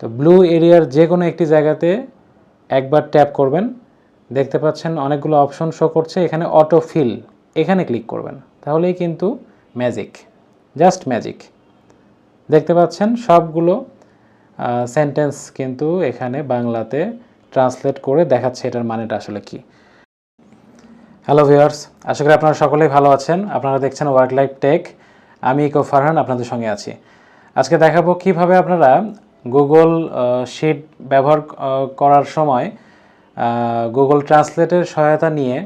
তো ব্লু এরিয়ার যে কোনো একটি জায়গাতে একবার ট্যাপ করবেন, দেখতে পাচ্ছেন অনেকগুলো অপশন শো করছে, এখানে অটো ফিল এখানে ক্লিক করবেন, তাহলেই কিন্তু ম্যাজিক, জাস্ট ম্যাজিক। দেখতে পাচ্ছেন সবগুলো সেন্টেন্স কিন্তু এখানে বাংলাতে ট্রান্সলেট করে দেখাচ্ছে এটার মানেটা আসলে কি। হ্যালো ভিউয়ার্স, আশা করি আপনারা সকলেই ভালো আছেন। আপনারা দেখছেন ওয়ার্ক লাইফ টেক, আমি ইকো ফারহান আপনাদের সঙ্গে আছি। আজকে দেখাবো কিভাবে আপনারা গুগল শিট ব্যবহার করার সময় গুগল ট্রান্সলেটের সহায়তা নিয়ে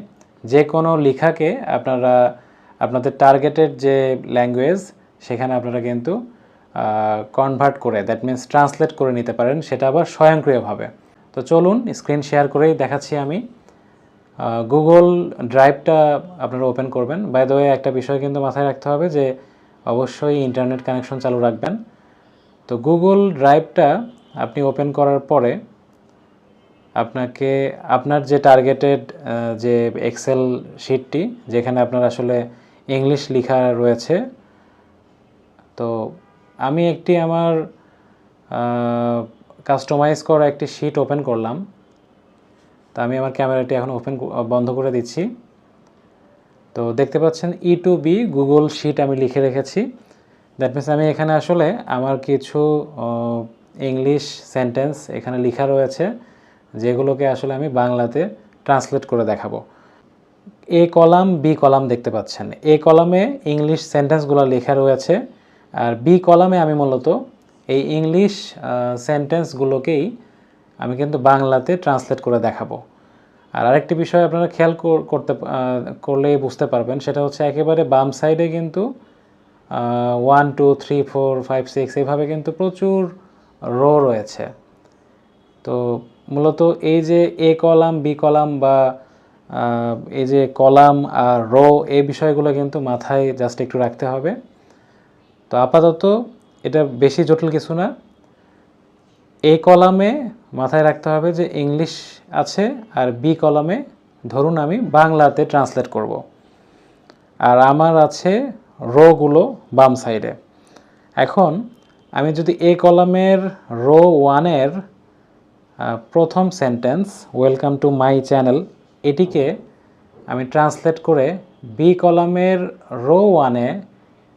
যে কোনো লেখাকে আপনারা আপনাদের টার্গেটেড যে ল্যাঙ্গুয়েজ সেখানে আপনারা কিন্তু কনভার্ট করে, দ্যাট মিনস ট্রান্সলেট করে নিতে পারেন, সেটা আবার স্বয়ংক্রিয়ভাবে। তো চলুন স্ক্রিন শেয়ার করেই দেখাচ্ছি আমি। গুগল ড্রাইভটা আপনারা ওপেন করবেন। বাই দ্য ওয়ে একটা বিষয় কিন্তু মাথায় রাখতে হবে যে অবশ্যই ইন্টারনেট কানেকশন চালু রাখবেন। তো গুগল ড্রাইভটা আপনি ওপেন করার পরে আপনাকে আপনার যে টার্গেটেড যে এক্সেল শিটটি, যেখানে আপনার আসলে ইংলিশ লেখা রয়েছে, তো আমি একটি আমার কাস্টমাইজ করা একটি শিট ওপেন করলাম। তো আমি আমার ক্যামেরাটি এখন বন্ধ করে দিচ্ছি। তো দেখতে পাচ্ছেন E2B গুগল শিট আমি লিখে রেখেছি। দ্যাট মিনস আমি এখানে আসলে আমার কিছু ইংলিশ সেন্টেন্স এখানে লেখা রয়েছে, যেগুলোকে আসলে আমি বাংলাতে ট্রান্সলেট করে দেখাবো। এ কলাম, বি কলাম দেখতে পাচ্ছেন। এ কলামে ইংলিশ সেন্টেন্সগুলো লেখা রয়েছে, আর বি কলামে আমি মূলত এই ইংলিশ সেন্টেন্সগুলোকেই আমি কিন্তু বাংলাতে ট্রান্সলেট করে দেখাবো। আর আরেকটি বিষয় আপনারা খেয়াল করলেই বুঝতে পারবেন, সেটা হচ্ছে একেবারে বাম সাইডে কিন্তু 1 2 3 4 5 6 এইভাবে কিন্তু প্রচুর রো রয়েছে। তো মূলত এই যে এ কলাম, বি কলাম বা এই যে কলাম আর রো, এই বিষয়গুলো কিন্তু মাথায় জাস্ট একটু রাখতে হবে। তো আপাতত এটা বেশি জটিল কিছু না। এ কলামে মাথায় রাখতে হবে যে ইংলিশ আছে, আর বি কলামে ধরুন আমি বাংলাতে ট্রান্সলেট করব। আর আমার আছে রোগুলো বাম সাইডে। এখন আমি যদি এ কলামের রো 1-এর প্রথম sentence, welcome to my channel, এটিকে আমি ট্রান্সলেট করে বি কলামের রো 1-এ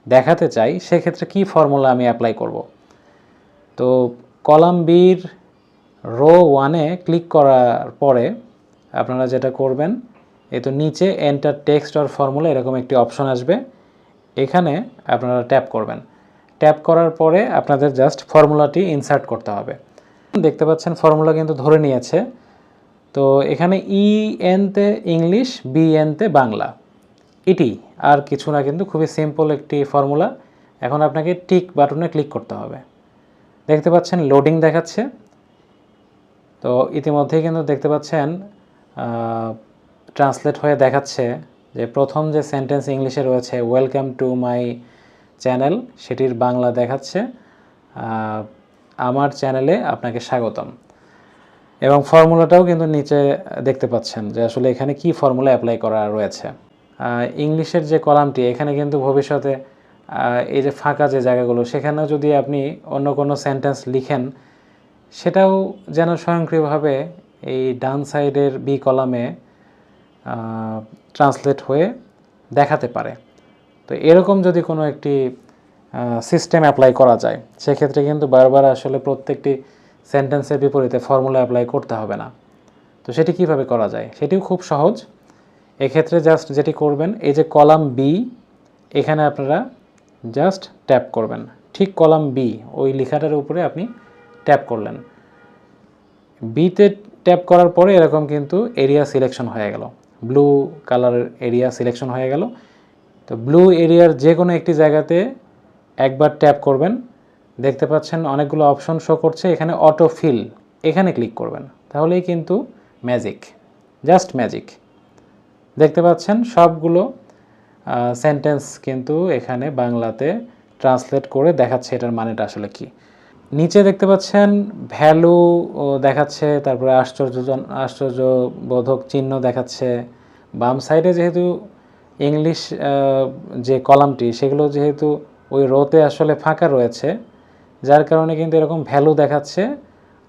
দেখাতে চাই, সেক্ষেত্রে কি ফর্মুলা আমি অ্যাপ্লাই করব। তো কলাম বির রো 1-এ ক্লিক করার পরে আপনারা যেটা করবেন, এই তো নিচে এন্টার টেক্সট অর ফর্মুলা এরকম একটি অপশন আসবে, এখানে আপনারা ট্যাপ করবেন। ট্যাপ করার পরে আপনাদের জাস্ট ফর্মুলাটি ইনসার্ট করতে হবে। দেখতে পাচ্ছেন ফর্মুলা কিন্তু ধরে নিয়েছে। তো এখানে EN-তে ইংলিশ, BN-তে বাংলা, এটি আর কিছু না, কিন্তু খুবই সিম্পল একটি ফর্মুলা। এখন আপনাকে টিক বাটনে ক্লিক করতে হবে। দেখতে পাচ্ছেন লোডিং দেখাচ্ছে। তো ইতিমধ্যেই কিন্তু দেখতে পাচ্ছেন ট্রান্সলেট হয়ে দেখাচ্ছে যে প্রথম যে সেন্টেন্স ইংলিশে রয়েছে, ওয়েলকাম টু মাই চ্যানেল, সেটির বাংলা দেখাচ্ছে আমার চ্যানেলে আপনাকে স্বাগতম। এবং ফর্মুলাটাও কিন্তু নিচে দেখতে পাচ্ছেন যে আসলে এখানে কি ফর্মুলা অ্যাপ্লাই করা রয়েছে। ইংলিশের যে কলামটি, এখানে কিন্তু ভবিষ্যতে এই যে ফাঁকা যে জায়গাগুলো, সেখানেও যদি আপনি অন্য কোনো সেন্টেন্স লিখেন, সেটাও যেন স্বয়ংক্রিয়ভাবে এই ডান সাইডের বি কলামে ট্রান্সলেট হয়ে দেখাতে পারে। তো এরকম যদি কোনো একটি সিস্টেম অ্যাপ্লাই করা যায়, সেক্ষেত্রে কিন্তু বারবার আসলে প্রত্যেকটি সেন্টেন্সের বিপরীতে ফর্মুলা অ্যাপ্লাই করতে হবে না। তো সেটি কিভাবে করা যায়, সেটিও খুব সহজ। এক্ষেত্রে জাস্ট যেটি করবেন, এই যে কলাম বি, এখানে আপনারা জাস্ট ট্যাপ করবেন। ঠিক কলাম বি, ওই লেখাটার উপরে আপনি ট্যাপ করলেন। বিতে ট্যাপ করার পরে এরকম কিন্তু এরিয়া সিলেকশন হয়ে গেল, ব্লু কালারের এরিয়া সিলেকশন হয়ে গেল। তো ব্লু এরিয়ার যে কোনো একটি জায়গাতে একবার ট্যাপ করবেন, দেখতে পাচ্ছেন অনেকগুলো অপশন শো করছে, এখানে অটো ফিল এখানে ক্লিক করবেন, তাহলেই কিন্তু ম্যাজিক, জাস্ট ম্যাজিক। দেখতে পাচ্ছেন সবগুলো সেন্টেন্স কিন্তু এখানে বাংলাতে ট্রান্সলেট করে দেখাচ্ছে এটার মানেটা আসলে কি। নিচে দেখতে পাচ্ছেন ভ্যালু দেখাচ্ছে, তারপরে আশ্চর্যবোধক চিহ্ন দেখাচ্ছে। বাম সাইডে যেহেতু ইংলিশ যে কলামটি, সেগুলো যেহেতু ওই রোতে আসলে ফাঁকা রয়েছে, যার কারণে কিন্তু এরকম ভ্যালু দেখাচ্ছে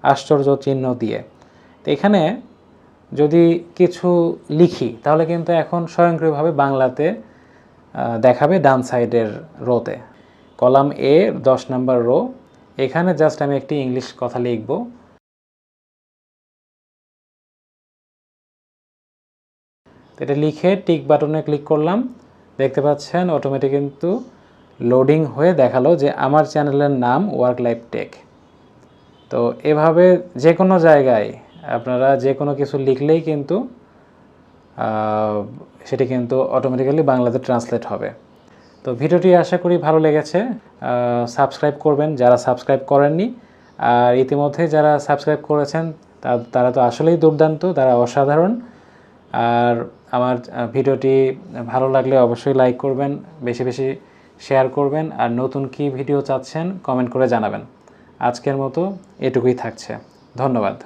আশ্চর্য চিহ্ন দিয়ে। তো এখানে যদি কিছু লিখি তাহলে কিন্তু এখন স্বয়ংক্রিয়ভাবে বাংলাতে দেখাবে ডান সাইডের রোতে। কলাম এ 10 নম্বর রো, এখানে জাস্ট আমি একটি ইংলিশ কথা লিখব। এটা লিখে টিক বাটনে ক্লিক করলাম, দেখতে পাচ্ছেন অটোমেটিক কিন্তু লোডিং হয়ে দেখালো যে আমার চ্যানেলের নাম ওয়ার্ক লাইফ টেক। তো এভাবে যে কোনো জায়গায় আপনারা যে কোনো কিছু লিখলেই কিন্তু সেটি কিন্তু অটোমেটিক্যালি বাংলাতে ট্রান্সলেট হবে। তো ভিডিওটি আশা করি ভালো লেগেছে। সাবস্ক্রাইব করবেন যারা সাবস্ক্রাইব করেননি, আর ইতিমধ্যে যারা সাবস্ক্রাইব করেছেন তারা তো আসলেই দুর্দান্ত, তারা অসাধারণ। আর আমার ভিডিওটি ভালো লাগলে অবশ্যই লাইক করবেন, বেশি বেশি শেয়ার করবেন, আর নতুন কী ভিডিও চাচ্ছেন কমেন্ট করে জানাবেন। আজকের মতো এটুকুই থাকছে। ধন্যবাদ।